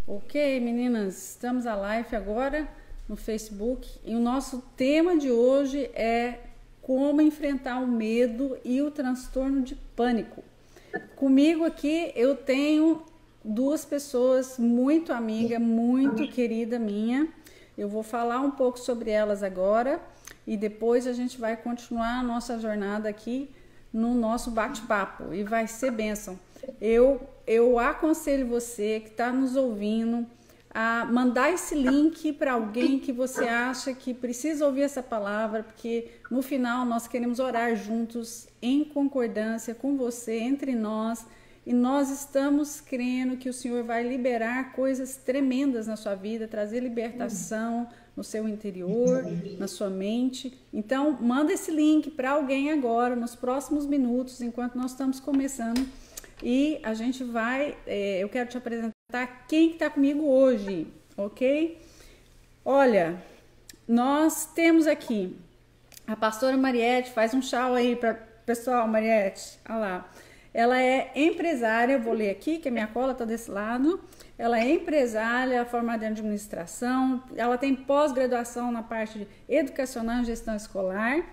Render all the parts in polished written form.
Ok, meninas, estamos a live agora no Facebook e o nosso tema de hoje é como enfrentar o medo e o transtorno de pânico. Comigo aqui eu tenho duas pessoas muito amiga, muito querida minha. Eu vou falar um pouco sobre elas agora e depois a gente vai continuar a nossa jornada aqui no nosso bate-papo e vai ser bênção. Eu aconselho você que está nos ouvindo a mandar esse link para alguém que você acha que precisa ouvir essa palavra, porque no final nós queremos orar juntos, em concordância com você, entre nós, e nós estamos crendo que o Senhor vai liberar coisas tremendas na sua vida, trazer libertação no seu interior, na sua mente. Então, manda esse link para alguém agora, nos próximos minutos, enquanto nós estamos começando. E a gente vai, eu quero te apresentar quem está comigo hoje, ok? Olha, nós temos aqui a pastora Mariette, faz um tchau aí para o pessoal, Mariette, olha lá. Ela é empresária, vou ler aqui, que a minha cola está desse lado. Ela é empresária, formada em administração, ela tem pós-graduação na parte de educacional e gestão escolar,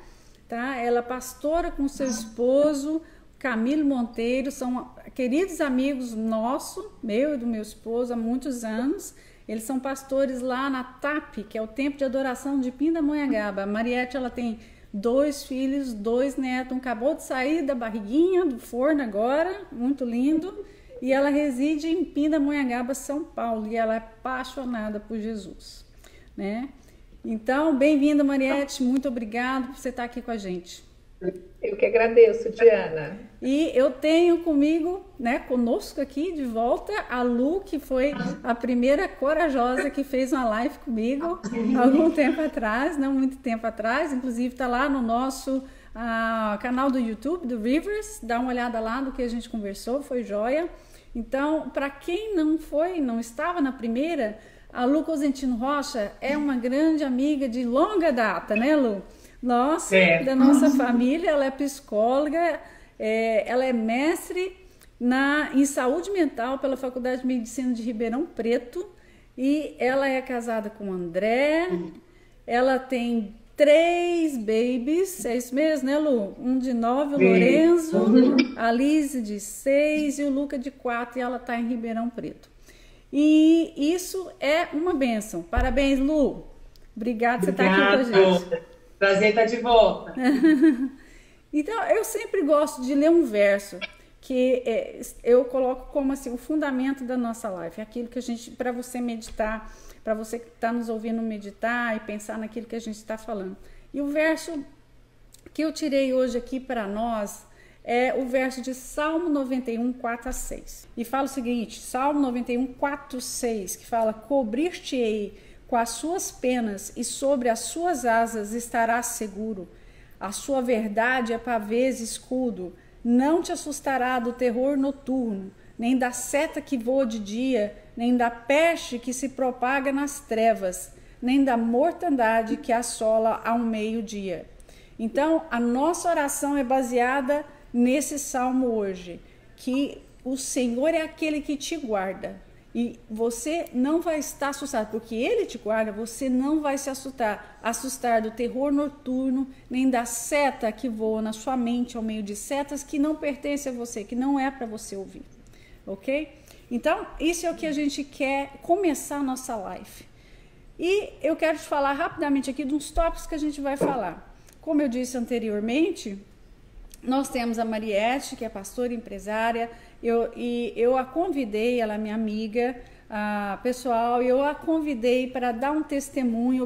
tá? Ela é pastora com seu esposo, Camilo Monteiro, são queridos amigos nossos, meu e do meu esposo, há muitos anos. Eles são pastores lá na TAP, que é o Templo de Adoração de Pindamonhangaba. A Mariette, ela tem 2 filhos, 2 netos, acabou de sair da barriguinha, do forno agora, muito lindo. E ela reside em Pindamonhangaba, São Paulo, e ela é apaixonada por Jesus, né? Então, bem-vinda, Mariette, muito obrigada por você estar aqui com a gente. Eu que agradeço, Diana. E eu tenho comigo, né, conosco aqui de volta, a Lu, que foi a primeira corajosa que fez uma live comigo algum tempo atrás, não muito tempo atrás, inclusive está lá no nosso canal do YouTube, do Rivers, dá uma olhada lá no que a gente conversou, foi joia. Então, para quem não estava na primeira, a Lu Cosentino Rocha é uma grande amiga de longa data, né, Lu? Nossa, da nossa família, ela é psicóloga, ela é mestre em saúde mental pela Faculdade de Medicina de Ribeirão Preto e ela é casada com o André, ela tem 3 babies, é isso mesmo, né, Lu? Um de 9, o Lorenzo, a Lise de 6 e o Luca de 4 e ela está em Ribeirão Preto. E isso é uma bênção. Parabéns, Lu. Obrigada por você estar aqui com a gente. Prazer estar de volta. Então, eu sempre gosto de ler um verso que eu coloco como assim, o fundamento da nossa life, aquilo que a gente, para você meditar, para você que está nos ouvindo meditar e pensar naquilo que a gente está falando. E o verso que eu tirei hoje aqui para nós é o verso de Salmo 91, 4 a 6. E fala o seguinte, Salmo 91, 4 a 6, que fala, cobrir-te-ei com as suas penas e sobre as suas asas estarás seguro. A sua verdade é pavês e escudo. Não te assustará do terror noturno, nem da seta que voa de dia, nem da peste que se propaga nas trevas, nem da mortandade que assola ao meio-dia. Então, a nossa oração é baseada nesse salmo hoje, que o Senhor é aquele que te guarda. E você não vai estar assustado, porque Ele te guarda, você não vai se assustar do terror noturno, nem da seta que voa na sua mente ao meio de setas que não pertencem a você, que não é para você ouvir, ok? Então, isso é o que a gente quer começar a nossa live. E eu quero te falar rapidamente aqui de uns tópicos que a gente vai falar. Como eu disse anteriormente, nós temos a Mariette, que é pastora e empresária, eu a convidei, ela é minha amiga pessoal, eu a convidei para dar um testemunho.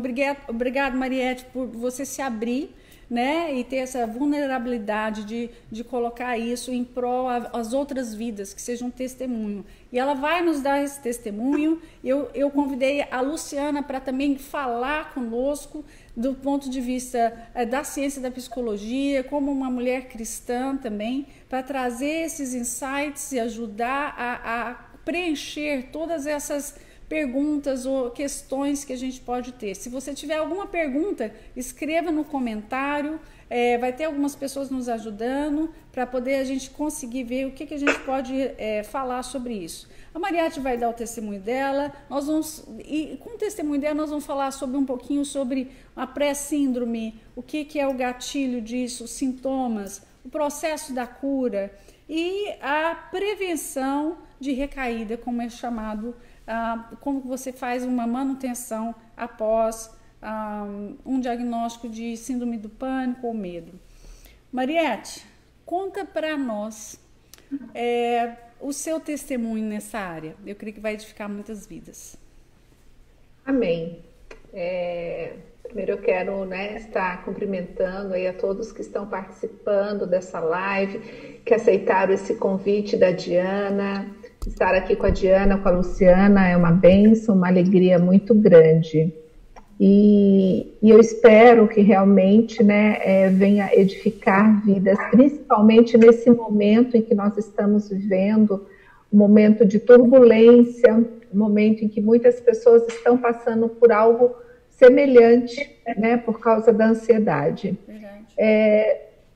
Obrigado, Mariette, por você se abrir, né, e ter essa vulnerabilidade de colocar isso em prol às outras vidas, que seja um testemunho. E ela vai nos dar esse testemunho. Eu convidei a Luciana para também falar conosco do ponto de vista da ciência da psicologia, como uma mulher cristã também, para trazer esses insights e ajudar a preencher todas essas perguntas ou questões que a gente pode ter. Se você tiver alguma pergunta, escreva no comentário, vai ter algumas pessoas nos ajudando para poder a gente conseguir ver o que a gente pode falar sobre isso. A Mariette vai dar o testemunho dela, e com o testemunho dela nós vamos falar um pouquinho sobre a pré-síndrome, o que é o gatilho disso, os sintomas, o processo da cura e a prevenção de recaída, como é chamado, como você faz uma manutenção após um diagnóstico de síndrome do pânico ou medo. Mariette, conta para nós o seu testemunho nessa área. Eu creio que vai edificar muitas vidas. Amém. Primeiro eu quero estar cumprimentando aí a todos que estão participando dessa live, que aceitaram esse convite da Diana. Estar aqui com a Diana, com a Luciana é uma bênção, uma alegria muito grande. E eu espero que realmente venha edificar vidas, principalmente nesse momento em que nós estamos vivendo, um momento de turbulência, um momento em que muitas pessoas estão passando por algo semelhante, por causa da ansiedade.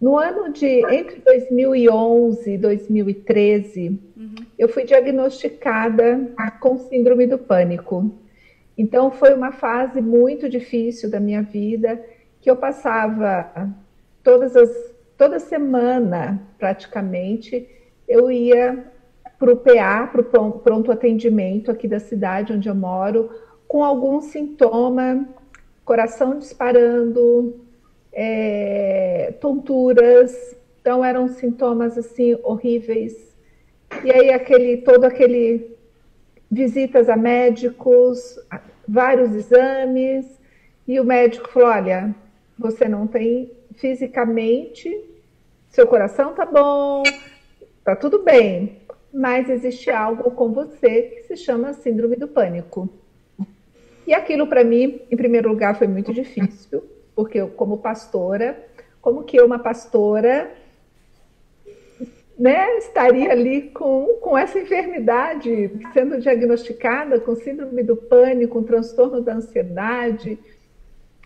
No ano entre 2011 e 2013, eu fui diagnosticada com síndrome do pânico. Então, foi uma fase muito difícil da minha vida, que eu passava toda semana, praticamente, eu ia para o PA, para o pronto atendimento aqui da cidade onde eu moro, com algum sintoma, coração disparando, tonturas. Então, eram sintomas assim horríveis. E aí, visitas a médicos, vários exames, e o médico falou: olha, você não tem fisicamente, seu coração tá bom, tá tudo bem, mas existe algo com você que se chama síndrome do pânico. E aquilo para mim, em primeiro lugar, foi muito difícil, porque eu, como pastora, uma pastora estaria ali com essa enfermidade, sendo diagnosticada com síndrome do pânico, com transtorno da ansiedade.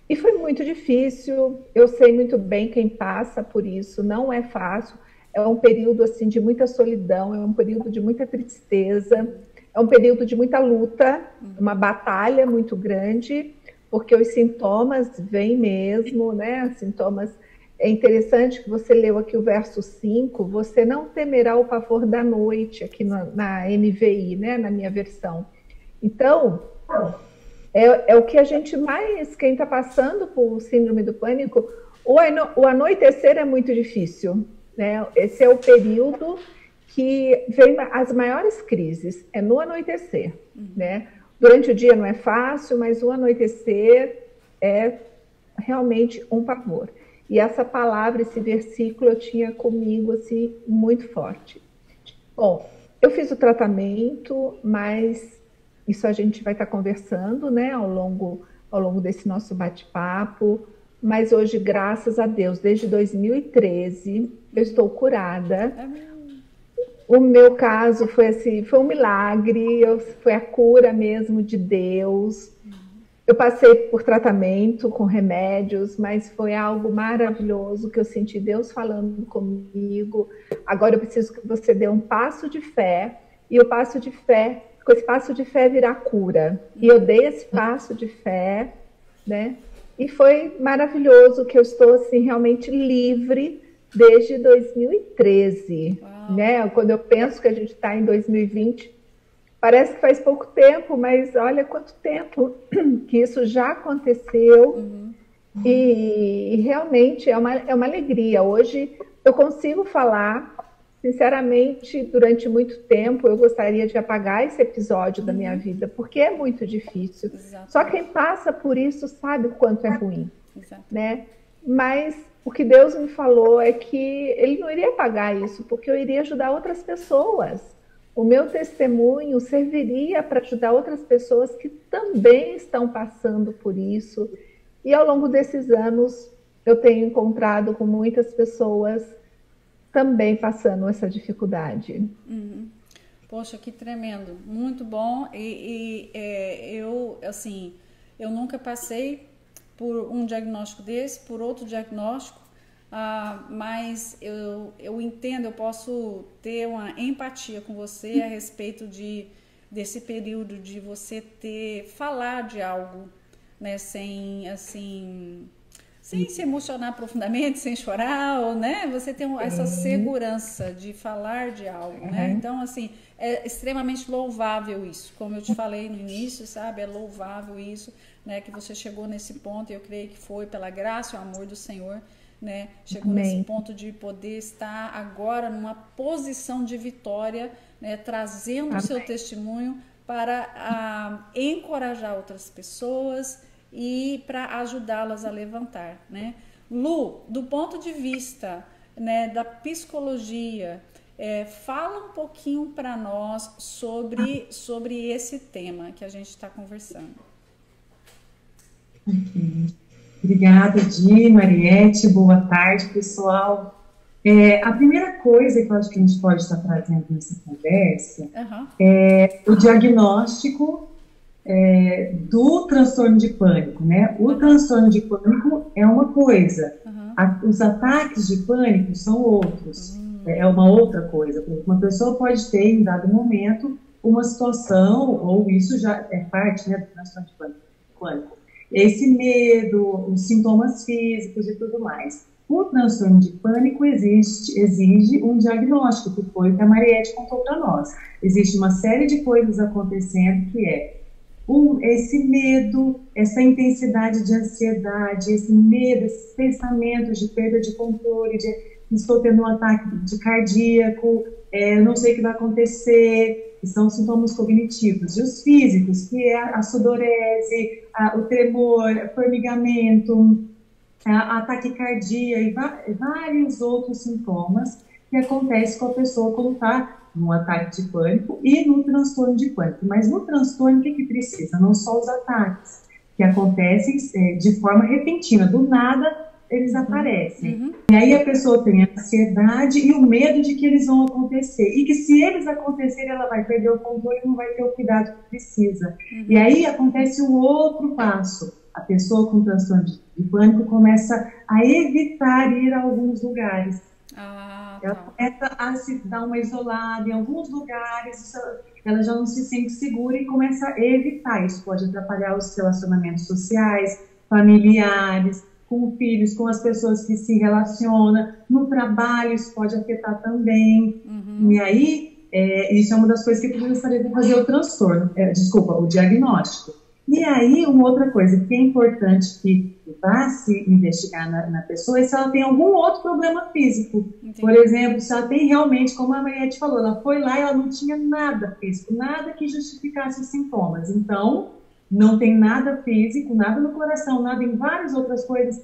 E foi muito difícil. Eu sei muito bem quem passa por isso, não é fácil. É um período assim de muita solidão, é um período de muita tristeza, é um período de muita luta, uma batalha muito grande, porque os sintomas vêm mesmo, sintomas. É interessante que você leu aqui o verso 5, você não temerá o pavor da noite, aqui na NVI, na minha versão. Então, é o que a gente mais, quem está passando por síndrome do pânico, o anoitecer é muito difícil, Esse é o período que vem as maiores crises, é no anoitecer, Durante o dia não é fácil, mas o anoitecer é realmente um pavor. E essa palavra, esse versículo, eu tinha comigo, assim, muito forte. Bom, eu fiz o tratamento, mas isso a gente vai estar conversando, ao longo desse nosso bate-papo. Mas hoje, graças a Deus, desde 2013, eu estou curada. O meu caso foi assim, foi um milagre, foi a cura mesmo de Deus. Eu passei por tratamento com remédios, mas foi algo maravilhoso que eu senti Deus falando comigo. Agora eu preciso que você dê um passo de fé, e o passo de fé, com esse passo de fé virá cura. E eu dei esse passo de fé, E foi maravilhoso que eu estou assim realmente livre desde 2013, Quando eu penso que a gente está em 2020, parece que faz pouco tempo, mas olha quanto tempo que isso já aconteceu. E realmente é uma alegria. Hoje eu consigo falar, sinceramente, durante muito tempo eu gostaria de apagar esse episódio da minha vida, porque é muito difícil. Exatamente. Só quem passa por isso sabe o quanto é ruim. Mas o que Deus me falou é que Ele não iria apagar isso, porque eu iria ajudar outras pessoas. O meu testemunho serviria para ajudar outras pessoas que também estão passando por isso. E ao longo desses anos, eu tenho encontrado com muitas pessoas também passando essa dificuldade. Poxa, que tremendo. Muito bom. Eu nunca passei por um diagnóstico desse, por outro diagnóstico, mas eu entendo, eu posso ter uma empatia com você a respeito desse período de você falar de algo, né, sem se emocionar profundamente, sem chorar, ou, né, você tem essa segurança de falar de algo, né? Então, assim, é extremamente louvável isso, como eu te falei no início, sabe? É louvável isso, né, que você chegou nesse ponto, e eu creio que foi pela graça e o amor do Senhor, né? Chegou nesse ponto de poder estar agora numa posição de vitória, né, trazendo o seu testemunho para encorajar outras pessoas e para ajudá-las a levantar, né? Lu, do ponto de vista, né, da psicologia, fala um pouquinho para nós sobre esse tema que a gente está conversando. Okay. Obrigada, Di, Mariette, boa tarde, pessoal. A primeira coisa que eu acho que a gente pode estar trazendo nessa conversa é o diagnóstico do transtorno de pânico, né? O transtorno de pânico é uma coisa, os ataques de pânico são outros, é uma outra coisa. Uma pessoa pode ter, em dado momento, uma situação, ou isso já é parte, né, do transtorno de pânico. Esse medo, os sintomas físicos e tudo mais. O transtorno de pânico exige um diagnóstico, que foi o que a Mariette contou para nós. Existe uma série de coisas acontecendo, que esse medo, essa intensidade de ansiedade, esse medo, esses pensamentos de perda de controle, de estou tendo um ataque de cardíaco, não sei o que vai acontecer, que são sintomas cognitivos. E os físicos, que é a sudorese, o tremor, formigamento, a taquicardia e vários outros sintomas que acontecem com a pessoa quando está num ataque de pânico e no transtorno de pânico. Mas no transtorno, o que precisa? Não só os ataques, que acontecem de forma repentina, do nada eles aparecem. E aí a pessoa tem a ansiedade e o medo de que eles vão acontecer. E que se eles acontecerem, ela vai perder o controle e não vai ter o cuidado que precisa. E aí acontece o outro passo. A pessoa com transtorno de pânico começa a evitar ir a alguns lugares. Ela começa a se dar uma isolada em alguns lugares, ela já não se sente segura e começa a evitar. Isso pode atrapalhar os relacionamentos sociais, familiares, com filhos, com as pessoas que se relacionam, no trabalho isso pode afetar também. E aí, isso é uma das coisas que precisaria fazer o transtorno, o diagnóstico. E aí, uma outra coisa que é importante que vá se investigar na pessoa é se ela tem algum outro problema físico. Entendi. Por exemplo, se ela tem realmente, como a Mariette falou, ela foi lá e ela não tinha nada físico, nada que justificasse os sintomas. Então, não tem nada físico, nada no coração, nada em várias outras coisas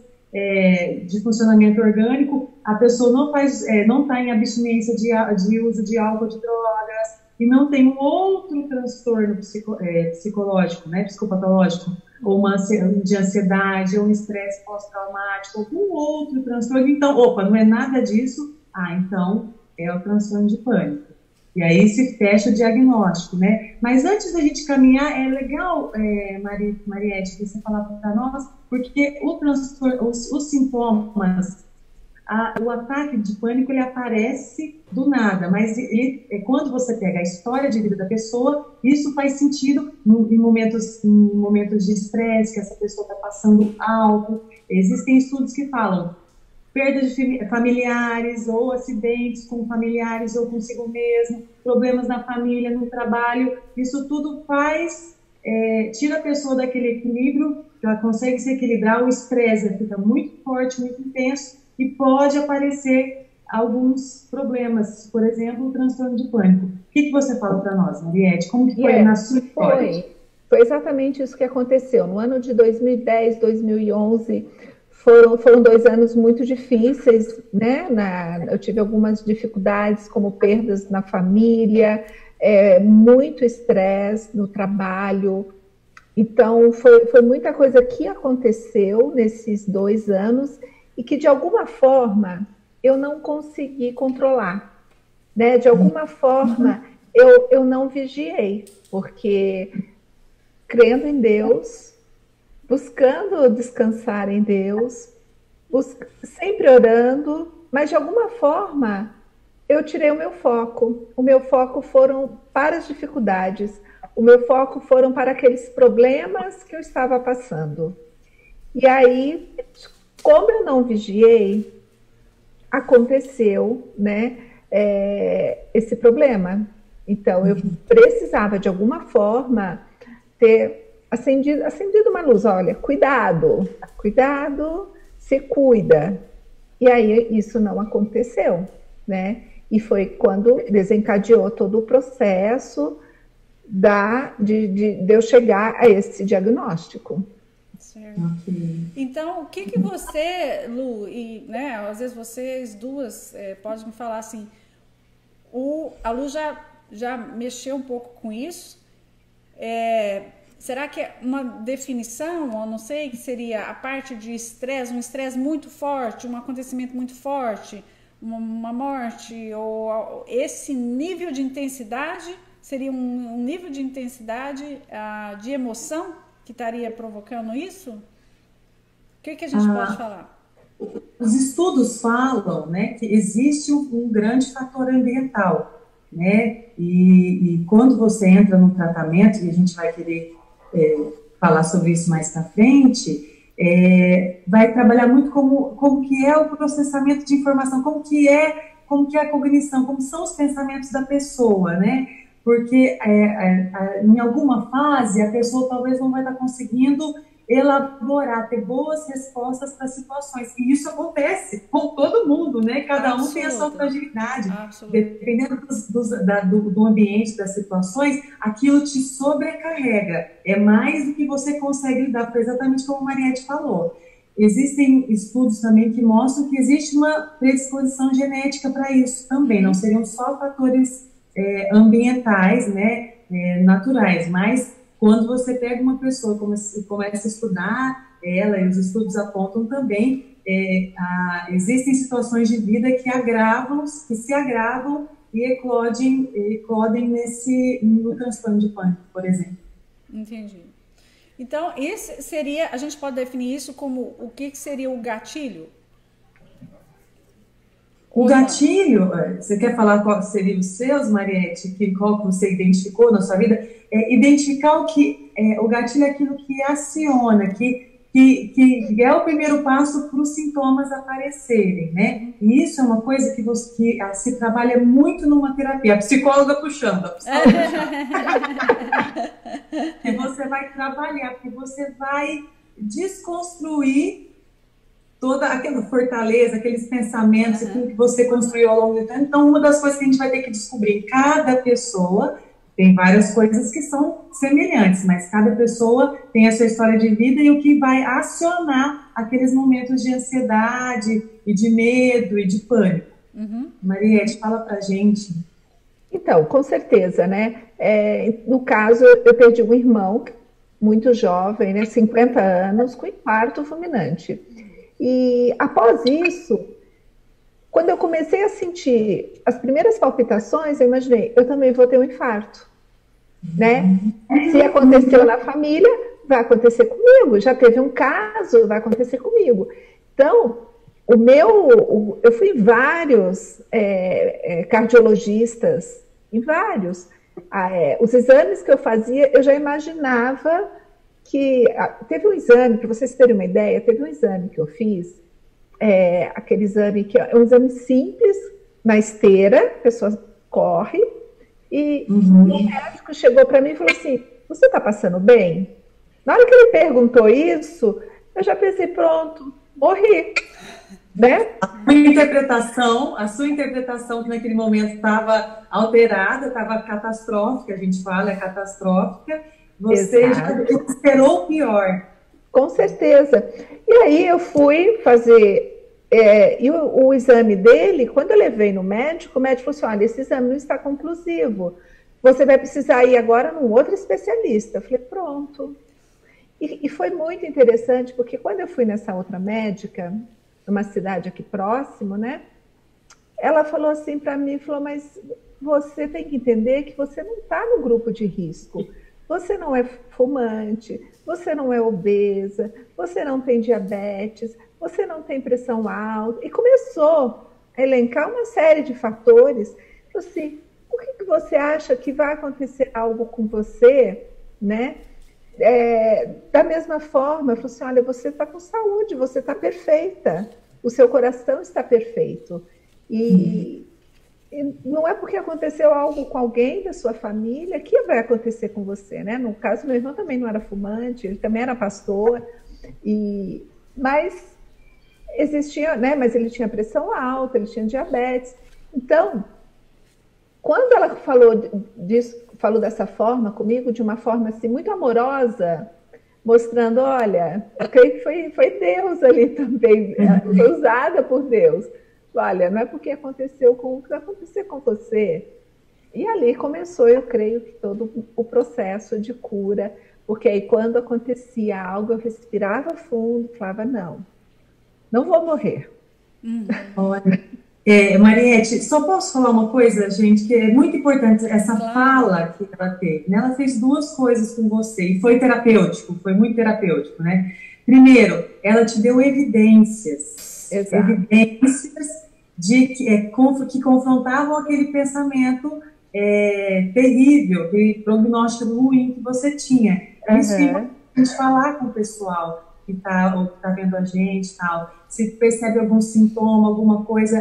de funcionamento orgânico, a pessoa não está em abstinência de uso de álcool, de drogas, e não tem um outro transtorno psicológico, né, psicopatológico, ou de ansiedade, ou um estresse pós-traumático, algum outro transtorno. Então, não é nada disso, então é o transtorno de pânico. E aí se fecha o diagnóstico, né? Mas antes da gente caminhar, é legal, Mariette, você falar para nós, porque os sintomas, o ataque de pânico, ele aparece do nada, mas quando você pega a história de vida da pessoa, isso faz sentido em momentos de estresse, que essa pessoa está passando algo. Existem estudos que falam perdas de familiares, ou acidentes com familiares ou consigo mesmo, problemas na família, no trabalho, isso tudo tira a pessoa daquele equilíbrio, ela consegue se equilibrar, o estresse fica muito forte, muito intenso, e pode aparecer alguns problemas, por exemplo, o transtorno de pânico. O que você fala para nós, Mariette? Como que foi na sua história? Foi exatamente isso que aconteceu. No ano de 2010, 2011, foram 2 anos muito difíceis, né? Eu tive algumas dificuldades, como perdas na família, muito estresse no trabalho. Então, foi muita coisa que aconteceu nesses 2 anos e que, de alguma forma, eu não consegui controlar, né? De alguma forma, eu não vigiei, porque crendo em Deus, buscando descansar em Deus, sempre orando, mas de alguma forma eu tirei o meu foco. O meu foco foram para as dificuldades. O meu foco foram para aqueles problemas que eu estava passando. E aí, como eu não vigiei, aconteceu, né, esse problema. Então, eu precisava, de alguma forma, ter acendido uma luz. Olha, cuidado, se cuida. E aí, isso não aconteceu, né? E foi quando desencadeou todo o processo de eu chegar a esse diagnóstico. Certo. Então, o que você, Lu, e né, às vezes vocês duas podem me falar assim, a Lu já mexeu um pouco com isso, será que é uma definição, ou não sei, que seria a parte de estresse, um estresse muito forte, um acontecimento muito forte, uma morte, ou esse nível de intensidade seria um nível de intensidade de emoção que estaria provocando isso? O que a gente pode falar? Os estudos falam, né, que existe um grande fator ambiental, né, e quando você entra no tratamento, e a gente vai querer falar sobre isso mais para frente, vai trabalhar muito como que é o processamento de informação, como que é a cognição, como são os pensamentos da pessoa, né? Porque em alguma fase a pessoa talvez não vai estar conseguindo elaborar, ter boas respostas para situações. E isso acontece com todo mundo, né? Cada um tem a sua fragilidade. Dependendo do ambiente, das situações, aquilo te sobrecarrega. É mais do que você consegue lidar, exatamente como a Mariette falou. Existem estudos também que mostram que existe uma predisposição genética para isso também. Não seriam só fatores ambientais, né, naturais, mas quando você pega uma pessoa e começa a estudar ela, e os estudos apontam também, existem situações de vida que se agravam e eclodem no transtorno de pânico, por exemplo. Entendi. Então, esse seria, a gente pode definir isso como o que seria o gatilho? O gatilho, você quer falar qual seria os seus, Mariette, qual que você identificou na sua vida? Identificar o gatilho é aquilo que aciona, que é o primeiro passo para os sintomas aparecerem, né? E isso é uma coisa que se trabalha muito numa terapia. A psicóloga puxando, que você vai trabalhar, que você vai desconstruir toda aquela fortaleza, aqueles pensamentos, aquilo que você construiu ao longo do tempo. Então, uma das coisas que a gente vai ter que descobrir, cada pessoa tem várias coisas que são semelhantes, mas cada pessoa tem a sua história de vida e o que vai acionar aqueles momentos de ansiedade e de medo e de pânico. Mariette, fala pra gente. Então, com certeza, né? No caso, eu perdi um irmão muito jovem, né? 50 anos, com infarto fulminante. E após isso, quando eu comecei a sentir as primeiras palpitações, eu imaginei, eu também vou ter um infarto, né? Se aconteceu na família, vai acontecer comigo. Já teve um caso, vai acontecer comigo. Então, eu fui em vários cardiologistas, em vários. Os exames que eu fazia, eu já imaginava que teve um exame, para vocês terem uma ideia, teve um exame que eu fiz, aquele exame que é um exame simples, na esteira, a pessoa corre, e o médico chegou para mim e falou assim, você está passando bem? Na hora que ele perguntou isso, eu já pensei, pronto, morri, né? A sua interpretação que naquele momento estava alterada, estava catastrófica, a gente fala, catastrófica, você já esperou o pior. Com certeza. E aí eu fui fazer... e o exame dele, quando eu levei no médico, o médico falou assim, olha, esse exame não está conclusivo. Você vai precisar ir agora num outro especialista. Eu falei, pronto. E foi muito interessante, porque quando eu fui nessa outra médica, numa cidade aqui próximo, né? Ela falou assim para mim, falou, mas você tem que entender que você não está no grupo de risco. você não é fumante, você não é obesa, você não tem diabetes, você não tem pressão alta. E começou a elencar uma série de fatores. Falei assim, por que você acha que vai acontecer algo com você, né? Da mesma forma, eu falei assim, olha, você está com saúde, você está perfeita, o seu coração está perfeito. E não é porque aconteceu algo com alguém da sua família que vai acontecer com você, né? No caso, meu irmão também não era fumante, ele também era pastor, mas existia, né? Mas ele tinha pressão alta, ele tinha diabetes. Então, quando ela falou disso, falou dessa forma comigo, de uma forma assim muito amorosa, mostrando, olha, eu creio que foi Deus ali também, foi usada por Deus. Olha, não é porque aconteceu com o que vai acontecer com você. E ali começou, eu creio, que todo o processo de cura, porque aí quando acontecia algo, eu respirava fundo, falava, não vou morrer. Olha, Mariette, só posso falar uma coisa, gente, que é muito importante, essa fala que ela teve, né? Ela fez duas coisas com você, e foi terapêutico, foi muito terapêutico, né? Primeiro, ela te deu evidências, Exato. Evidências que confrontavam aquele pensamento terrível, aquele prognóstico ruim que você tinha. Isso é importante falar com o pessoal que está vendo a gente, tal. Se percebe algum sintoma, alguma coisa,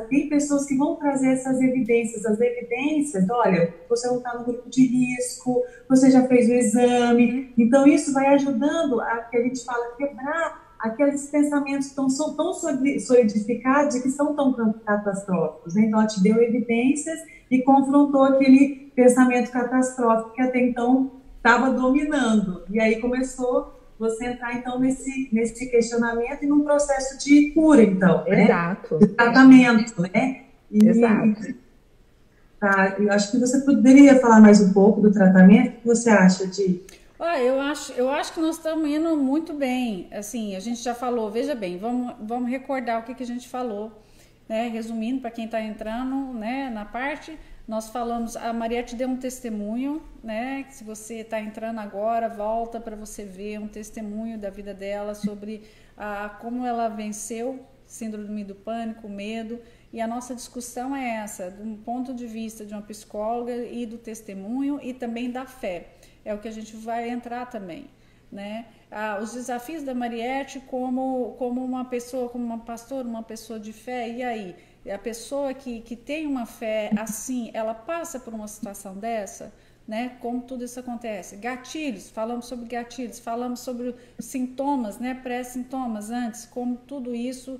tem pessoas que vão trazer essas evidências. As evidências, olha, você não está no grupo de risco, você já fez o exame. Então, isso vai ajudando a que a gente fala quebrar aqueles pensamentos que são tão solidificados e que são tão catastróficos, né? Então, ela te deu evidências e confrontou aquele pensamento catastrófico que até então estava dominando. E aí começou você entrar, então, nesse questionamento e num processo de cura, então, né? Exato. De tratamento, né? Exato. Tá, eu acho que você poderia falar mais um pouco do tratamento. O que você acha, Di? Eu acho que nós estamos indo muito bem. Assim, a gente já falou, veja bem, vamos recordar o que a gente falou, né? Resumindo, para quem está entrando, né, na parte, nós falamos, a Mariette deu um testemunho, né? Se você está entrando agora, volta para você ver um testemunho da vida dela sobre como ela venceu síndrome do pânico, medo. E a nossa discussão é essa, do ponto de vista de uma psicóloga e do testemunho e também da fé. É o que a gente vai entrar também, né? Os desafios da Mariette como uma pessoa, como uma pastora, uma pessoa de fé. E aí, a pessoa que tem uma fé assim, ela passa por uma situação dessa, né? Como tudo isso acontece? Gatilhos, falamos sobre gatilhos, falamos sobre os sintomas, né? Pré-sintomas antes, como tudo isso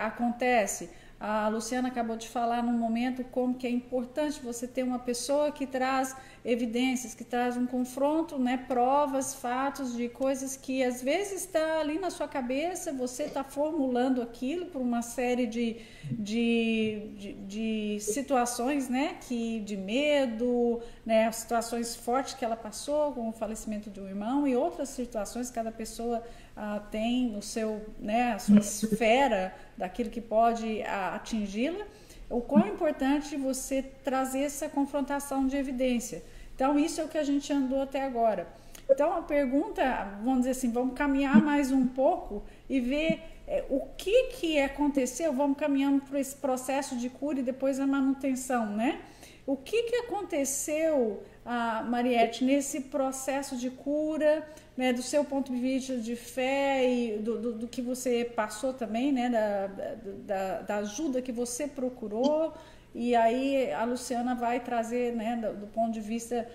acontece. A Luciana acabou de falar num momento como que é importante você ter uma pessoa que traz evidências, que traz um confronto, né, provas, fatos de coisas que às vezes está ali na sua cabeça, você está formulando aquilo por uma série de situações, né, de medo, né, situações fortes que ela passou, como o falecimento de um irmão e outras situações, cada pessoa tem o seu, né, a sua esfera daquilo que pode atingi-la. O quão importante você trazer essa confrontação de evidência. Então, isso é o que a gente andou até agora. Então, a pergunta, vamos dizer assim, vamos caminhar mais um pouco e ver o que aconteceu, vamos caminhando por esse processo de cura e depois a manutenção, né? O que aconteceu, Mariette, nesse processo de cura, né, do seu ponto de vista de fé e do que você passou também, né, da ajuda que você procurou, e aí a Luciana vai trazer, né, do ponto de vista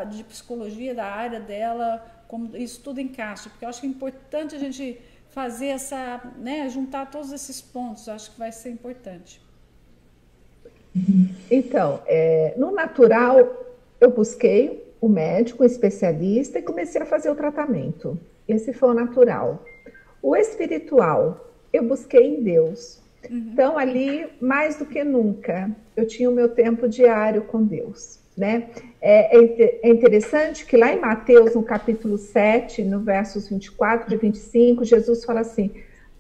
de psicologia, da área dela, como isso tudo encaixa, porque eu acho que é importante a gente fazer né, juntar todos esses pontos, eu acho que vai ser importante. Então, no natural, eu busquei o médico, o especialista, e comecei a fazer o tratamento. Esse foi o natural. O espiritual, eu busquei em Deus. Então, ali, mais do que nunca, eu tinha o meu tempo diário com Deus, né? É interessante que lá em Mateus, no capítulo 7, no versos 24 e 25, Jesus fala assim: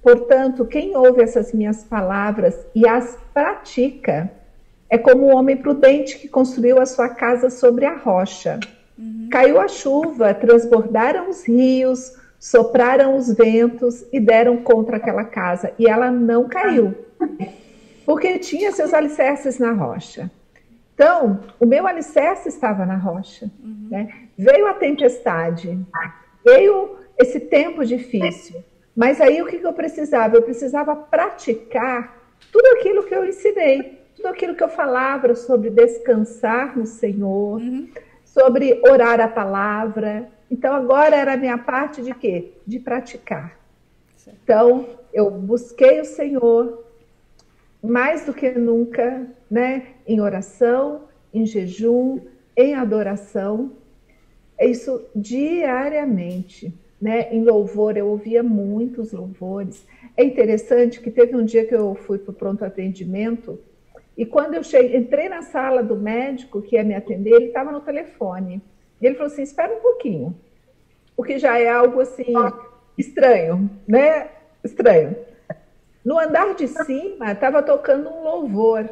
portanto, quem ouve essas minhas palavras e as pratica, é como um homem prudente que construiu a sua casa sobre a rocha. Caiu a chuva, transbordaram os rios, sopraram os ventos e deram contra aquela casa. E ela não caiu, porque tinha seus alicerces na rocha. Então, o meu alicerce estava na rocha. Né? Veio a tempestade, veio esse tempo difícil. Mas aí o que eu precisava? Eu precisava praticar tudo aquilo que eu ensinei, tudo aquilo que eu falava sobre descansar no Senhor, sobre orar a palavra. Então agora era a minha parte de quê? De praticar. Então eu busquei o Senhor mais do que nunca, né? Em oração, em jejum, em adoração. Isso diariamente. Né? Em louvor, eu ouvia muitos louvores. É interessante que teve um dia que eu fui para o pronto atendimento e quando eu entrei na sala do médico que ia me atender, ele estava no telefone. E ele falou assim, espera um pouquinho. O que já é algo assim estranho, né? Estranho. No andar de cima, estava tocando um louvor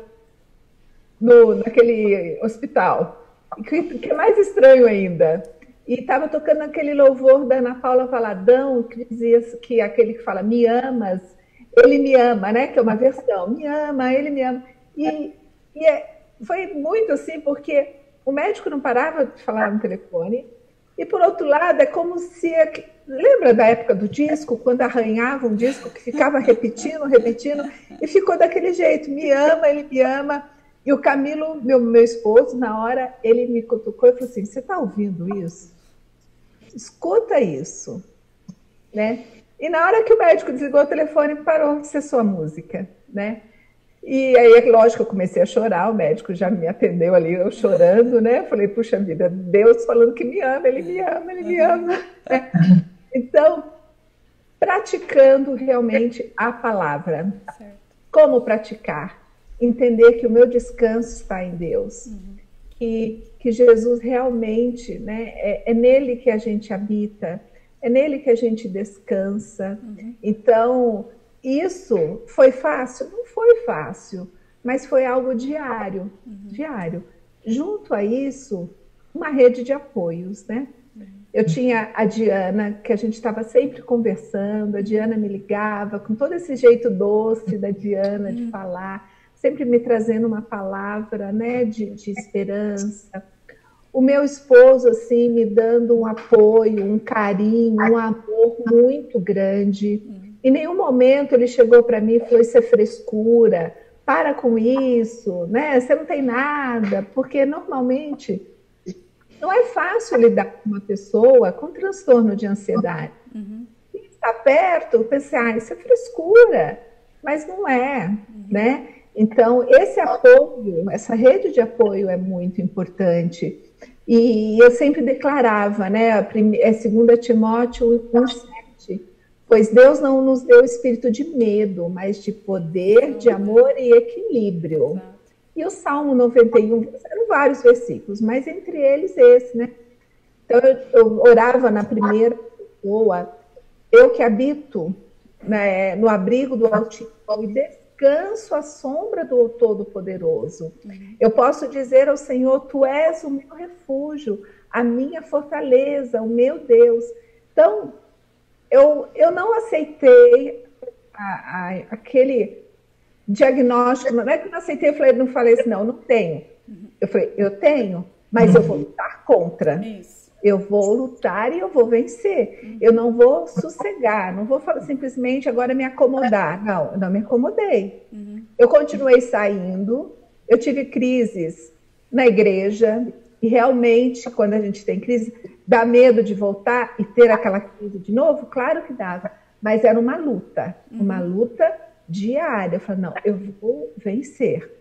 naquele hospital. Que é mais estranho ainda. E estava tocando aquele louvor da Ana Paula Valadão, que dizia que aquele que fala, me amas, ele me ama, né? Que é uma versão, me ama, ele me ama. Foi muito assim, porque o médico não parava de falar no telefone, e por outro lado, é como se... Lembra da época do disco, quando arranhava um disco que ficava repetindo, e ficou daquele jeito, me ama, ele me ama. E o Camilo, meu esposo, na hora, ele me cutucou e falou assim, você está ouvindo isso? Escuta isso. Né? E na hora que o médico desligou o telefone, parou de ser sua música. Né? E aí, lógico, eu comecei a chorar, o médico já me atendeu ali, eu chorando, né? Falei, puxa vida, Deus falando que me ama, ele me ama, ele me ama. Então, praticando realmente a palavra. Certo. Como praticar? Entender que o meu descanso está em Deus, que Jesus realmente, né, é nele que a gente habita, é nele que a gente descansa. Então, isso foi fácil? Não foi fácil, mas foi algo diário, diário. Junto a isso, uma rede de apoios, né? Eu tinha a Diana, que a gente estava sempre conversando, a Diana me ligava, com todo esse jeito doce da Diana de falar, sempre me trazendo uma palavra, né, de esperança. O meu esposo, assim, me dando um apoio, um carinho, um amor muito grande. Em nenhum momento ele chegou para mim e falou, isso é frescura, para com isso, né? Você não tem nada, porque normalmente não é fácil lidar com uma pessoa com transtorno de ansiedade. Quem está perto, pensa, isso é frescura, mas não é, né? Então, esse apoio, essa rede de apoio é muito importante. E eu sempre declarava, né, 2 Timóteo 1,7, pois Deus não nos deu espírito de medo, mas de poder, de amor e equilíbrio. E o Salmo 91, eram vários versículos, mas entre eles esse, né? Então, eu orava na primeira pessoa, eu que habito, né, no abrigo do Altíssimo e descanso à sombra do Todo-Poderoso. Eu posso dizer ao Senhor, tu és o meu refúgio, a minha fortaleza, o meu Deus. Então, eu não aceitei aquele diagnóstico, não é que eu não aceitei, eu não falei assim, não tenho. Eu falei, eu tenho, mas eu vou lutar contra. Isso. Eu vou lutar e eu vou vencer. Eu não vou sossegar, não vou simplesmente agora me acomodar. Não, eu não me acomodei. Eu continuei saindo, eu tive crises na igreja, e realmente, quando a gente tem crise, dá medo de voltar e ter aquela crise de novo? Claro que dava, mas era uma luta diária. Eu falei, não, eu vou vencer.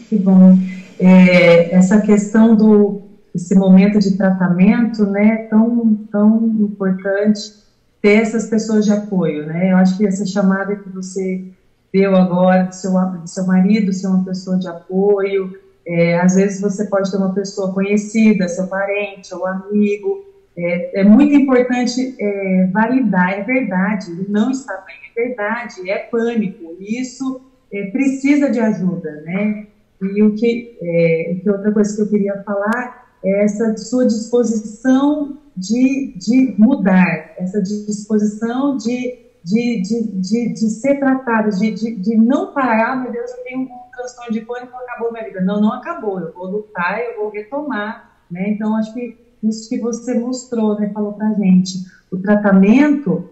Que bom. Essa questão esse momento de tratamento, né, tão importante, ter essas pessoas de apoio, né? Eu acho que essa chamada que você deu agora do seu marido ser uma pessoa de apoio, às vezes você pode ter uma pessoa conhecida, seu parente ou amigo, é muito importante validar, é verdade, ele não está bem, é verdade, é pânico, isso precisa de ajuda, né? E outra coisa que eu queria falar essa sua disposição de mudar, essa disposição de ser tratado, de não parar, meu Deus, eu tenho um transtorno de pânico, acabou minha vida. Não, não acabou, eu vou lutar, eu vou retomar, né? Então, acho que isso que você mostrou, né, falou pra gente, o tratamento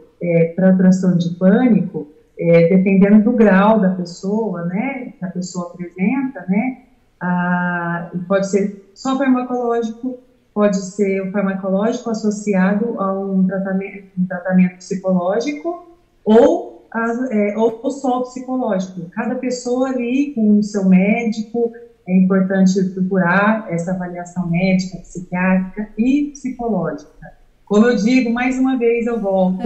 para transtorno de pânico, dependendo do grau da pessoa, né, que a pessoa apresenta, né, pode ser só farmacológico, pode ser o farmacológico associado a um tratamento psicológico, ou só o psicológico. Cada pessoa ali com o seu médico, é importante procurar essa avaliação médica, psiquiátrica e psicológica. Como eu digo, mais uma vez eu volto,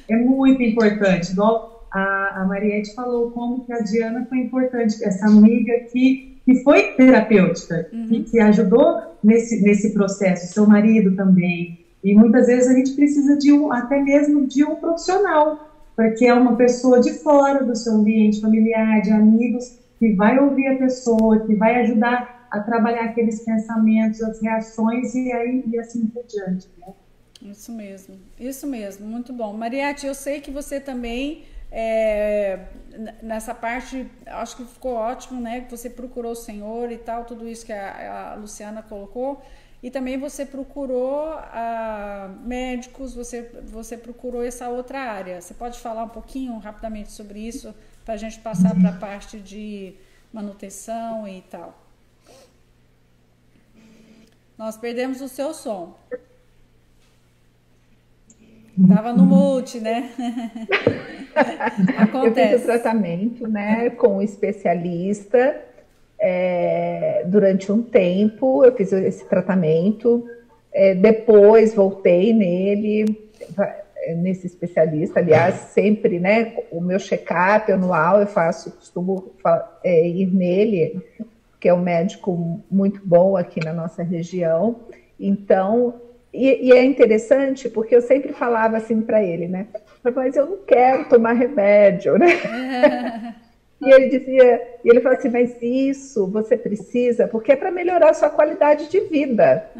é muito importante, igual a Mariette falou, como que a Diana foi importante, essa amiga que foi terapêutica, que ajudou nesse processo, seu marido também. E muitas vezes a gente precisa até mesmo de um profissional, porque é uma pessoa de fora do seu ambiente familiar, de amigos, que vai ouvir a pessoa, que vai ajudar a trabalhar aqueles pensamentos, as reações e assim por diante, né? Isso mesmo, muito bom. Mariette, eu sei que você também, nessa parte, acho que ficou ótimo, né? Que você procurou o Senhor e tal, tudo isso que a Luciana colocou. E também você procurou médicos, você procurou essa outra área. Você pode falar um pouquinho rapidamente sobre isso, para a gente passar para a parte de manutenção e tal. Nós perdemos o seu som. Estava no mute, né? Acontece. Eu fiz o tratamento, né, com um especialista. Durante um tempo eu fiz esse tratamento, depois voltei nesse especialista, aliás, sempre, né, o meu check-up anual costumo ir nele, que é um médico muito bom aqui na nossa região. Então, e é interessante porque eu sempre falava assim para ele, né, mas eu não quero tomar remédio, né? E ele falou assim, mas isso você precisa, porque é para melhorar a sua qualidade de vida.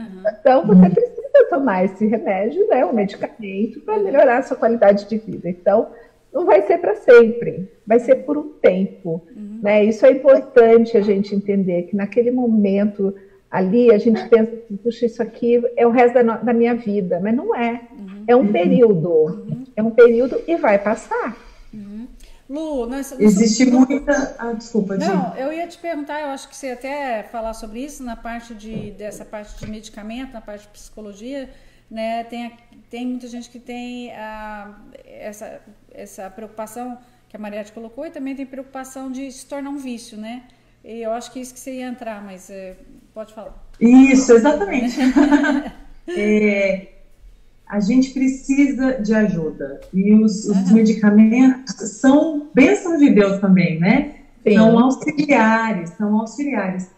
Então, você precisa tomar esse remédio, né, um medicamento, para melhorar a sua qualidade de vida. Então, não vai ser para sempre, vai ser por um tempo. Né? Isso é importante a gente entender, que naquele momento ali, a gente pensa, puxa, isso aqui é o resto da minha vida, mas não é. É um período, e vai passar. Lu, existe muita... desculpa, não, eu ia te perguntar, eu acho que você até falar sobre isso dessa parte de medicamento, na parte de psicologia, né? Tem muita gente que tem essa preocupação que a Mariette colocou, e também tem preocupação de se tornar um vício, né? E eu acho que isso que você ia entrar, mas pode falar. Isso, exatamente. A gente precisa de ajuda. E os medicamentos são bênçãos de Deus também, né? Sim. São auxiliares.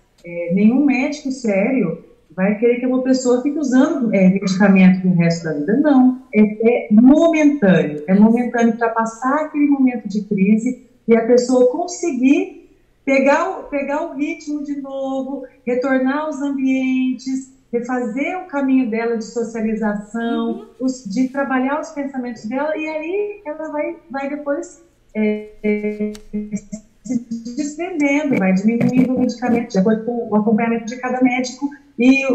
Nenhum médico sério vai querer que uma pessoa fique usando medicamento no resto da vida. Não. É momentâneo. É momentâneo para passar aquele momento de crise e a pessoa conseguir pegar o ritmo de novo, retornar aos ambientes, refazer o caminho dela de socialização, de trabalhar os pensamentos dela, e aí ela vai depois se desprendendo, vai diminuindo o medicamento, de acordo com o acompanhamento de cada médico e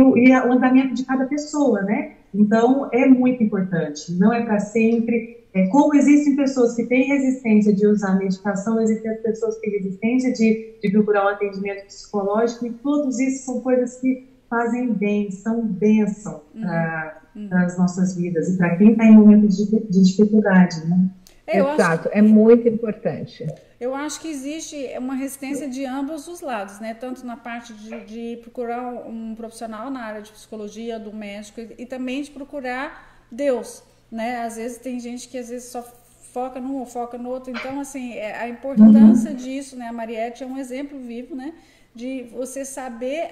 o andamento de cada pessoa, né? Então, é muito importante, não é para sempre. Como existem pessoas que têm resistência de usar medicação, existem pessoas que têm resistência de procurar um atendimento psicológico, e todos isso são coisas que fazem bem, são bênção para as nossas vidas e para quem está em momentos de dificuldade, né? Exato, é muito importante. Eu acho que existe uma resistência de ambos os lados, né? Tanto na parte de procurar um profissional na área de psicologia, do médico, e também de procurar Deus, né? Às vezes tem gente que às vezes só foca num ou foca no outro. Então, assim, a importância disso, né? A Mariette é um exemplo vivo, né? De você saber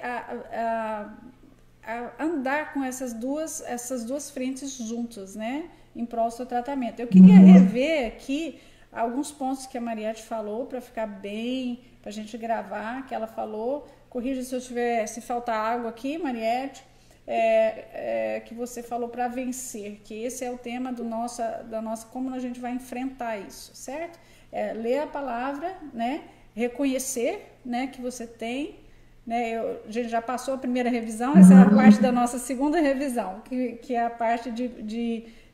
andar com essas duas frentes juntas, né? Em prol do seu tratamento. Eu queria rever aqui alguns pontos que a Mariette falou para ficar bem, para a gente gravar, que ela falou. Corrija se faltar água aqui, Mariette. Que você falou para vencer, que esse é o tema da nossa, como a gente vai enfrentar isso, certo? Ler a palavra, né? Reconhecer, né, que você tem, né? A gente já passou a primeira revisão, essa é a parte da nossa segunda revisão, que é a parte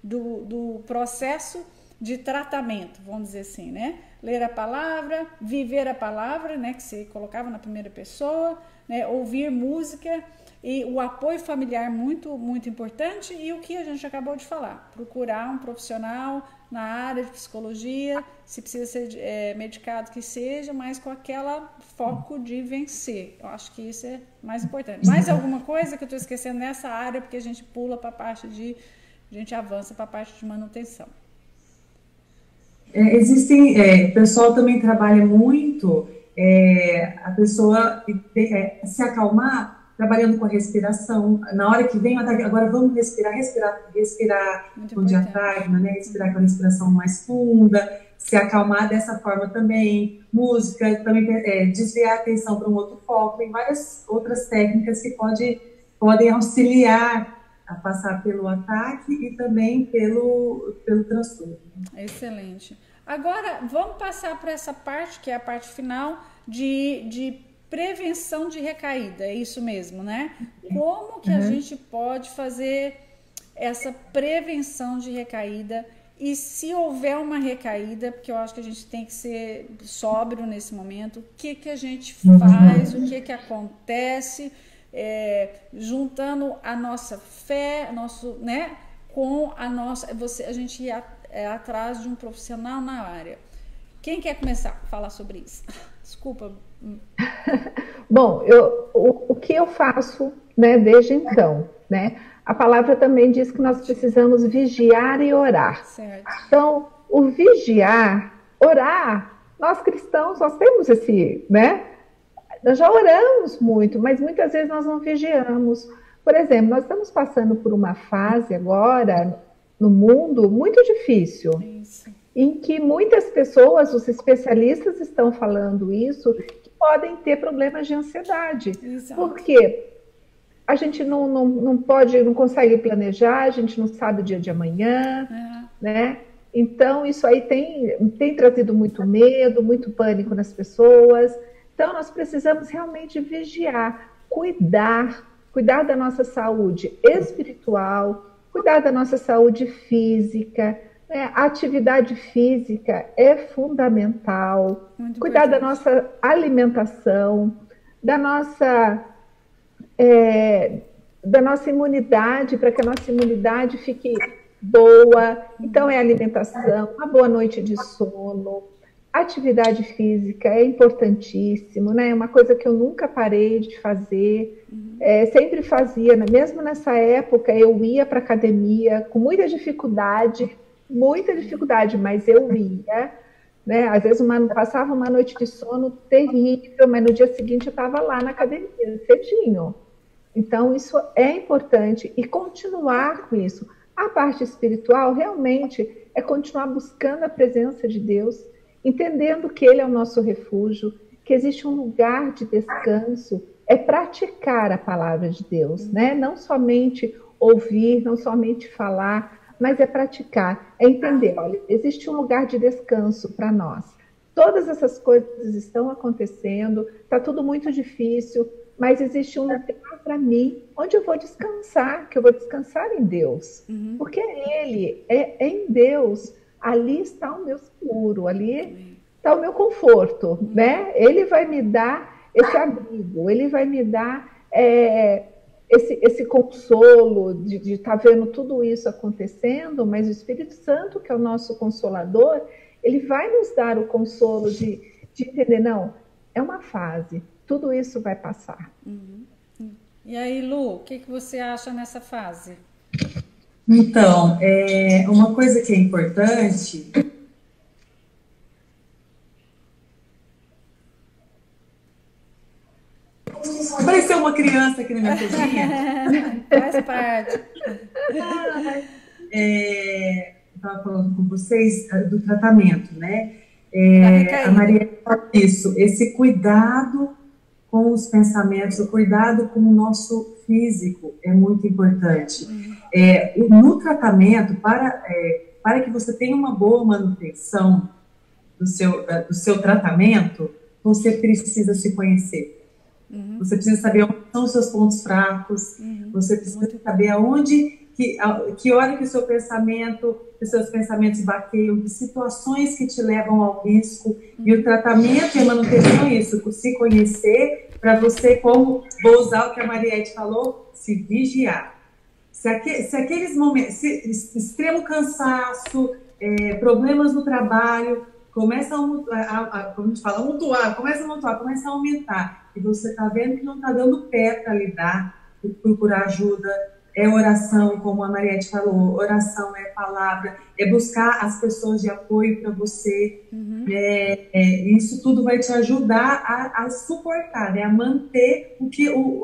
do processo de tratamento, vamos dizer assim, né? Ler a palavra, viver a palavra, né, que você colocava na primeira pessoa, né, ouvir música, e o apoio familiar muito, muito importante, e o que a gente acabou de falar, procurar um profissional na área de psicologia, se precisa ser medicado que seja, mas com aquele foco de vencer. Eu acho que isso é mais importante. Mais alguma coisa que eu estou esquecendo nessa área, porque a gente pula para a parte a gente avança para a parte de manutenção. O pessoal também trabalha muito, a pessoa se acalmar, trabalhando com a respiração. Na hora que vem o ataque, agora vamos respirar com o diafragma, né? Respirar com a respiração mais funda, se acalmar dessa forma também. Música, também desviar a atenção para um outro foco. Tem várias outras técnicas que podem auxiliar a passar pelo ataque e também pelo transtorno. Excelente. Agora, vamos passar para essa parte, que é a parte final de prevenção de recaída, é isso mesmo, né? Como que a gente pode fazer essa prevenção de recaída, e se houver uma recaída, porque eu acho que a gente tem que ser sóbrio nesse momento, o que a gente faz, o que acontece, juntando a nossa fé, né, com a nossa, a gente ir atrás de um profissional na área. Quem quer começar a falar sobre isso? Desculpa. Bom, o que eu faço, né, desde então, né? A palavra também diz que nós precisamos vigiar e orar. Certo. Então, o vigiar, orar, nós cristãos, nós temos esse, né? Nós já oramos muito, mas muitas vezes nós não vigiamos. Por exemplo, nós estamos passando por uma fase agora no mundo muito difícil. Isso. Em que muitas pessoas, os especialistas estão falando isso, que podem ter problemas de ansiedade. Exato. Porque a gente não consegue planejar, a gente não sabe o dia de amanhã, né? Então, isso aí tem trazido muito medo, muito pânico nas pessoas. Então, nós precisamos realmente vigiar, cuidar da nossa saúde espiritual, cuidar da nossa saúde física. A atividade física é fundamental. Muito cuidar importante. da nossa alimentação, da nossa imunidade, para que a nossa imunidade fique boa. Então, alimentação, uma boa noite de sono, atividade física é importantíssimo, né? É uma coisa que eu nunca parei de fazer, sempre fazia, mesmo nessa época eu ia para a academia com muita dificuldade, mas eu ia, né? Às vezes passava uma noite de sono terrível, mas no dia seguinte eu estava lá na academia, cedinho. Então, isso é importante, e continuar com isso. A parte espiritual, realmente, é continuar buscando a presença de Deus, entendendo que Ele é o nosso refúgio, que existe um lugar de descanso, é praticar a palavra de Deus, né? Não somente ouvir, não somente falar, mas é praticar, é entender, olha, existe um lugar de descanso para nós. Todas essas coisas estão acontecendo, está tudo muito difícil, mas existe um lugar para mim onde eu vou descansar, que eu vou descansar em Deus. Porque Ele, é em Deus, ali está o meu seguro, ali está o meu conforto, né? Ele vai me dar esse abrigo, Ele vai me dar esse consolo de estar vendo tudo isso acontecendo, mas o Espírito Santo, que é o nosso Consolador, ele vai nos dar o consolo de entender, não, é uma fase, tudo isso vai passar. E aí, Lu, o que você acha nessa fase? Então, uma coisa que é importante... Apareceu uma criança aqui na minha cozinha. Faz parte. estava falando com vocês do tratamento, né? A Maria fala isso, esse cuidado com os pensamentos, o cuidado com o nosso físico é muito importante. No tratamento, para que você tenha uma boa manutenção do seu tratamento, você precisa se conhecer. Você precisa saber onde são os seus pontos fracos, você precisa saber que hora que os seus pensamentos bateiam, que situações que te levam ao risco, e o tratamento e a manutenção é isso, se conhecer, para você, como vou usar o que a Mariette falou, se vigiar. Se aqueles momentos, extremo cansaço, problemas no trabalho, começa como a gente fala, começa a aumentar, e você está vendo que não está dando pé para lidar, procurar ajuda, oração, como a Mariette falou, oração é palavra, buscar as pessoas de apoio para você, isso tudo vai te ajudar a suportar, né, a manter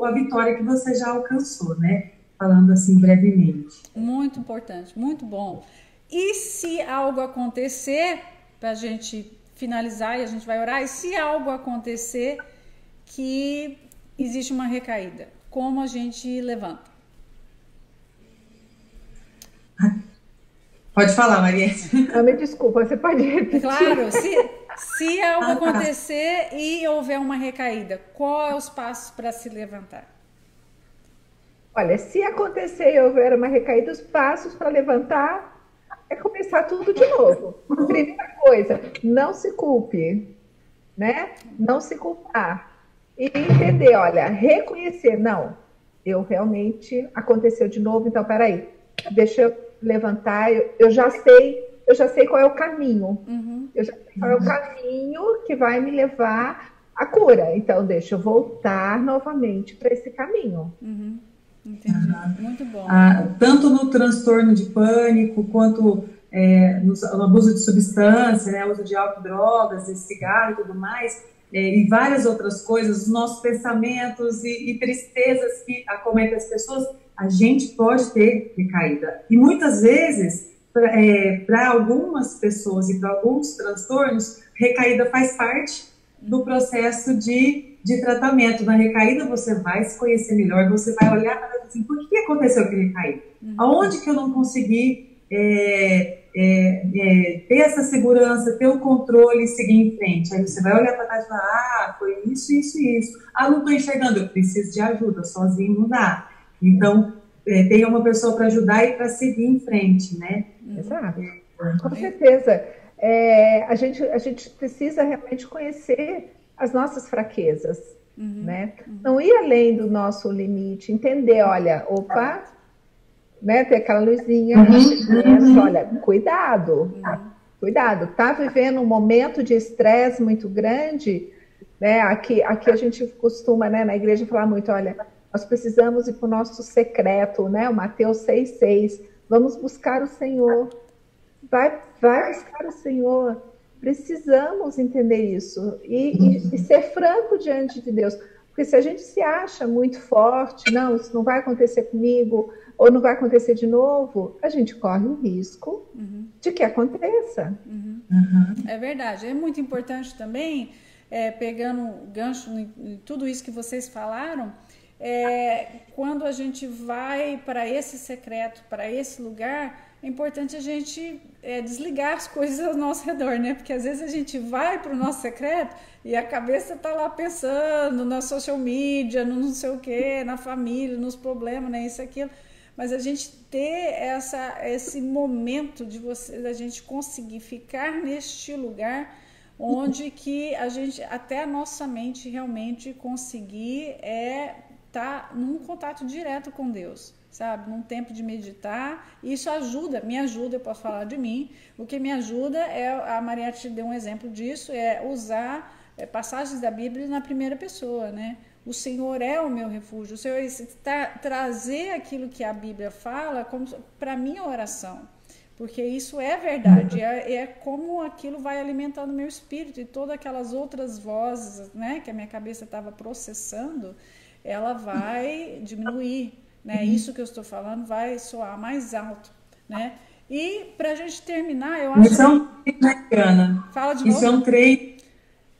a vitória que você já alcançou, né, falando assim brevemente. Muito importante, muito bom. E se algo acontecer, para a gente finalizar e a gente vai orar, e se algo acontecer que existe uma recaída, como a gente levanta? Pode falar, Mariette. Me desculpa, você pode repetir? Claro, se algo acontecer e houver uma recaída, qual é os passos para se levantar? Olha, se acontecer e houver uma recaída, os passos para levantar é começar tudo de novo. Primeira coisa, não se culpe, né? Não se culpar. E entender, olha, reconhecer, não, eu realmente aconteceu de novo, então peraí, deixa eu levantar, eu já sei qual é o caminho. Eu já sei qual é o caminho que vai me levar à cura. Então, deixa eu voltar novamente para esse caminho. Entendi. Muito bom. Tanto no transtorno de pânico, quanto no abuso de substância, né, uso de álcool, drogas, cigarro e tudo mais, e várias outras coisas, os nossos pensamentos e tristezas que acometem as pessoas, a gente pode ter recaída. E muitas vezes, para algumas pessoas e para alguns transtornos, recaída faz parte do processo de tratamento. Na recaída, você vai se conhecer melhor, você vai olhar para assim, por que aconteceu aquele recaída? Aonde que eu não consegui ter essa segurança, ter o controle e seguir em frente? Aí você vai olhar para trás e falar, foi isso, isso e isso. Não estou enxergando, eu preciso de ajuda, sozinho não dá. Então, tenha uma pessoa para ajudar e para seguir em frente, né? Exato. Com certeza. A gente precisa realmente conhecer as nossas fraquezas, né? Não ir além do nosso limite, entender, olha, opa, né? Tem aquela luzinha, olha, cuidado, cuidado, tá vivendo um momento de estresse muito grande, né? Aqui a gente costuma, né, na igreja falar muito, olha, nós precisamos ir para o nosso secreto, né? O Mateus 6,6. Vamos buscar o Senhor. Vai buscar o Senhor. Precisamos entender isso. E ser franco diante de Deus. Porque se a gente se acha muito forte, não, isso não vai acontecer comigo, ou não vai acontecer de novo, a gente corre o risco de que aconteça. É verdade. É muito importante também, pegando o gancho em tudo isso que vocês falaram, quando a gente vai para esse secreto, para esse lugar, é importante a gente desligar as coisas ao nosso redor, né? Porque às vezes a gente vai para o nosso secreto e a cabeça está lá pensando na social media, no não sei o quê, na família, nos problemas, né? Isso, aquilo. Mas a gente ter esse momento da gente conseguir ficar neste lugar onde que até a nossa mente realmente conseguir tá num contato direto com Deus, sabe? Num tempo de meditar. Isso me ajuda, eu posso falar de mim. O que me ajuda a Mariette deu um exemplo disso, usar passagens da Bíblia na primeira pessoa, né? O Senhor é o meu refúgio. O Senhor trazer aquilo que a Bíblia fala como para minha oração. Porque isso é verdade, como aquilo vai alimentando o meu espírito e todas aquelas outras vozes, né, que a minha cabeça estava processando, ela vai diminuir, né? Isso que eu estou falando vai soar mais alto, né? E para a gente terminar, eu acho isso é um treino, né, Ana? Fala de isso novo. É um treino.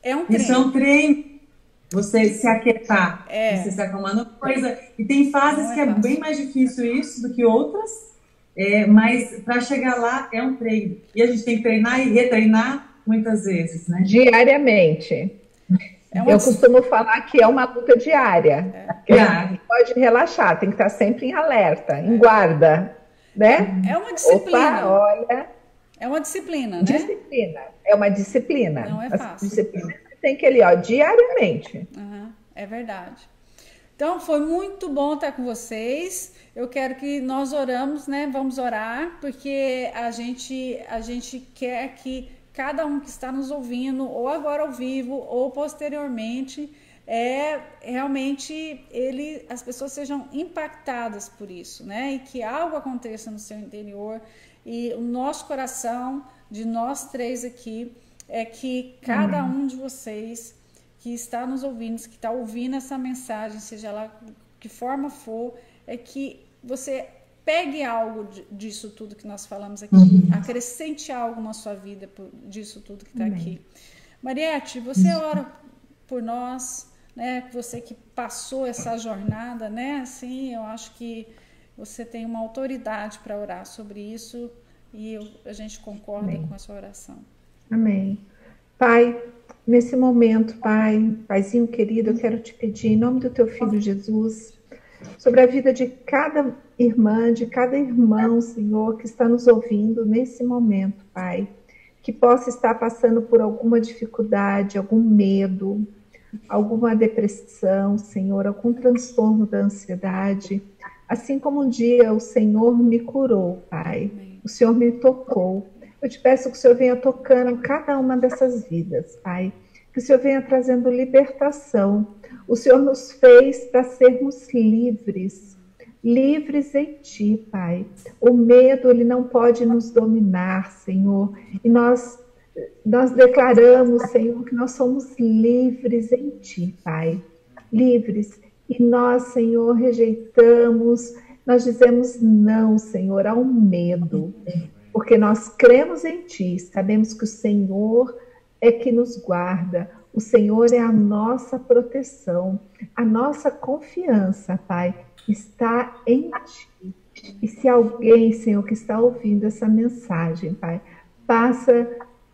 É um treino. Isso é um treino. Você se aquietar, você se acalmar numa coisa. E tem fases que é bem mais difícil isso do que outras, mas para chegar lá é um treino. E a gente tem que treinar e retreinar muitas vezes, né? Diariamente. Eu costumo falar que é uma luta diária. Não pode relaxar, tem que estar sempre em alerta, em guarda, né? É uma disciplina. Opa, olha. É uma disciplina, né? Disciplina. É uma disciplina. Não é fácil. Disciplina tem que ir, diariamente. É verdade. Então, foi muito bom estar com vocês. Eu quero que nós oramos, né? Vamos orar, porque a gente quer que cada um que está nos ouvindo, ou agora ao vivo, ou posteriormente, realmente as pessoas sejam impactadas por isso, né? E que algo aconteça no seu interior. E o nosso coração, de nós três aqui, é que cada um de vocês que está nos ouvindo, que está ouvindo essa mensagem, seja lá que forma for, é que você pegue algo disso tudo que nós falamos aqui, acrescente algo na sua vida disso tudo que está aqui. Mariette, você ora por nós, né? Você que passou essa jornada, né? Assim, eu acho que você tem uma autoridade para orar sobre isso e a gente concorda com a sua oração. Amém. Pai, nesse momento, Paizinho querido, eu quero te pedir, em nome do teu Filho Jesus, sobre a vida de cada irmã, de cada irmão, Senhor, que está nos ouvindo nesse momento, Pai, que possa estar passando por alguma dificuldade, algum medo, alguma depressão, Senhor, algum transtorno da ansiedade, assim como um dia o Senhor me curou, Pai, o Senhor me tocou. Eu te peço que o Senhor venha tocando cada uma dessas vidas, Pai, que o Senhor venha trazendo libertação. O Senhor nos fez para sermos livres em Ti, Pai. O medo, ele não pode nos dominar, Senhor. E nós declaramos, Senhor, que nós somos livres em Ti, Pai. Livres. E nós, Senhor, rejeitamos, nós dizemos não, Senhor, ao medo. Porque nós cremos em Ti, sabemos que o Senhor é que nos guarda. O Senhor é a nossa proteção, a nossa confiança, Pai, está em Ti. E se alguém, Senhor, que está ouvindo essa mensagem, Pai, passa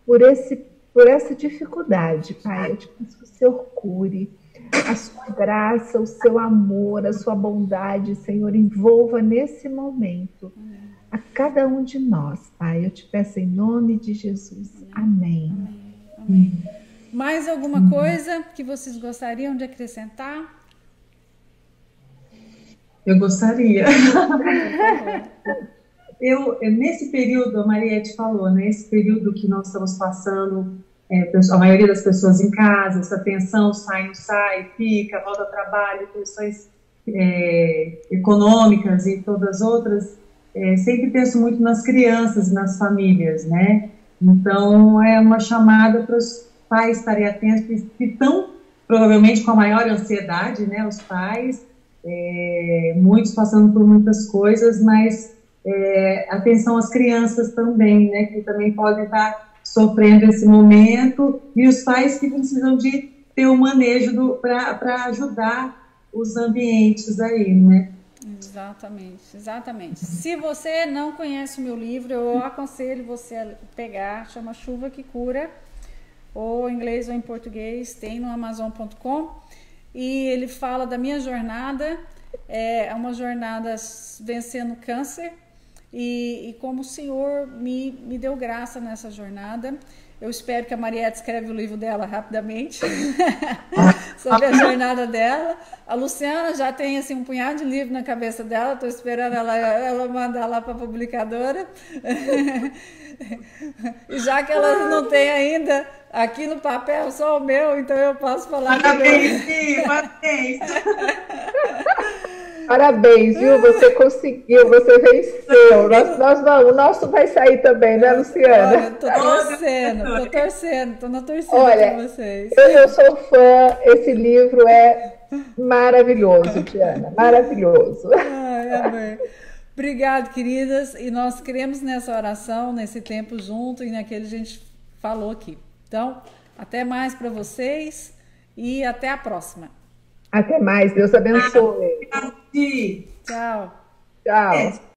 por essa dificuldade, Pai, eu te peço que o Senhor cure. A sua graça, o seu amor, a sua bondade, Senhor, envolva nesse momento a cada um de nós, Pai. Eu te peço em nome de Jesus. Amém. Amém. Mais alguma coisa que vocês gostariam de acrescentar? Eu gostaria. Nesse período, a Mariette falou, né? Esse período que nós estamos passando, a maioria das pessoas em casa, essa tensão, sai, não sai, fica, volta ao trabalho, questões econômicas e todas as outras, sempre penso muito nas crianças, nas famílias, né? Então, é uma chamada para os pais estarem atentos, que estão provavelmente com a maior ansiedade, né? Os pais, muitos passando por muitas coisas, mas atenção às crianças também, né? Que também podem estar sofrendo esse momento, e os pais que precisam de ter o manejo para ajudar os ambientes aí, né? Exatamente. Se você não conhece o meu livro, eu aconselho você a pegar, chama Chuva que Cura, ou em inglês ou em português, tem no Amazon.com, e ele fala da minha jornada, é uma jornada vencendo câncer, e como o Senhor me deu graça nessa jornada. Eu espero que a Mariette escreva o livro dela rapidamente sobre a jornada dela. A Luciana já tem assim, um punhado de livro na cabeça dela, estou esperando ela mandar lá para a publicadora. E já que ela não tem ainda aqui no papel só o meu, então eu posso falar. Parabéns, parabéns. Parabéns, viu? Você conseguiu, você venceu. O nosso vai sair também, né, Luciana? Olha, tô na torcida Olha, com vocês. Eu sou fã, esse livro é maravilhoso, Diana, maravilhoso. Ai, amém. Obrigado, queridas. E nós queremos nessa oração, nesse tempo junto e naquele que a gente falou aqui. Então, até mais para vocês e até a próxima. Até mais. Deus abençoe. Tchau. Tchau.